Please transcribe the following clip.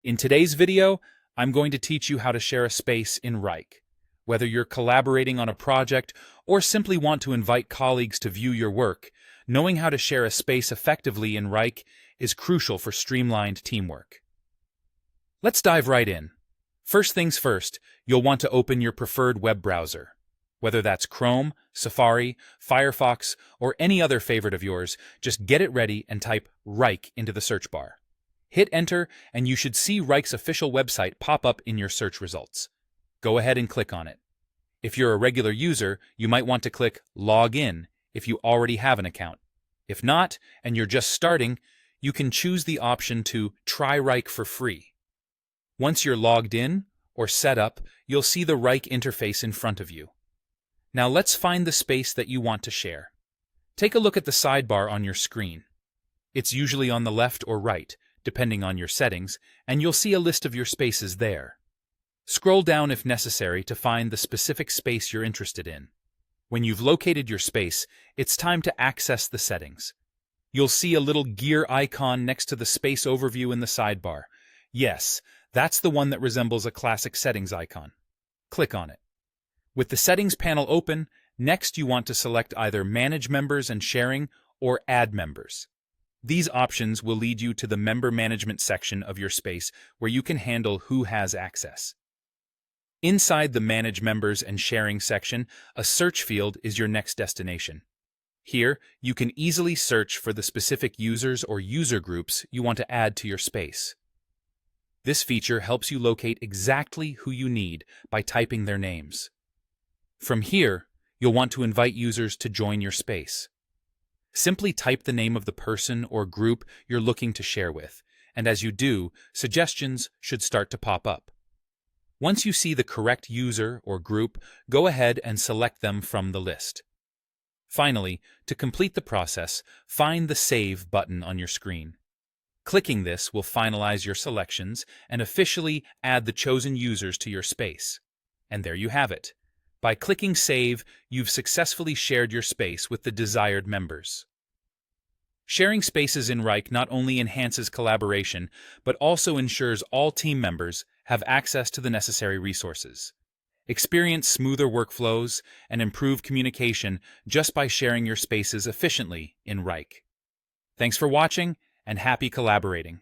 In today's video, I'm going to teach you how to share a space in Wrike. Whether you're collaborating on a project or simply want to invite colleagues to view your work, knowing how to share a space effectively in Wrike is crucial for streamlined teamwork. Let's dive right in. First things first, you'll want to open your preferred web browser. Whether that's Chrome, Safari, Firefox, or any other favorite of yours, just get it ready and type Wrike into the search bar. Hit enter, and you should see Wrike's official website pop up in your search results. Go ahead and click on it. If you're a regular user, you might want to click Log In if you already have an account. If not, and you're just starting, you can choose the option to try Wrike for free. Once you're logged in or set up, you'll see the Wrike interface in front of you. Now let's find the space that you want to share. Take a look at the sidebar on your screen. It's usually on the left or right, depending on your settings, and you'll see a list of your spaces there. Scroll down if necessary to find the specific space you're interested in. When you've located your space, it's time to access the settings. You'll see a little gear icon next to the space overview in the sidebar. Yes, that's the one that resembles a classic settings icon. Click on it. With the settings panel open, next you want to select either Manage Members and Sharing or Add Members. These options will lead you to the member management section of your space where you can handle who has access. Inside the Manage Members and Sharing section, a search field is your next destination. Here, you can easily search for the specific users or user groups you want to add to your space. This feature helps you locate exactly who you need by typing their names. From here, you'll want to invite users to join your space. Simply type the name of the person or group you're looking to share with, and as you do, suggestions should start to pop up. Once you see the correct user or group, go ahead and select them from the list. Finally, to complete the process, find the Save button on your screen. Clicking this will finalize your selections and officially add the chosen users to your space. And there you have it. By clicking Save, you've successfully shared your space with the desired members. Sharing spaces in Wrike not only enhances collaboration, but also ensures all team members have access to the necessary resources. Experience smoother workflows and improve communication just by sharing your spaces efficiently in Wrike. Thanks for watching, and happy collaborating.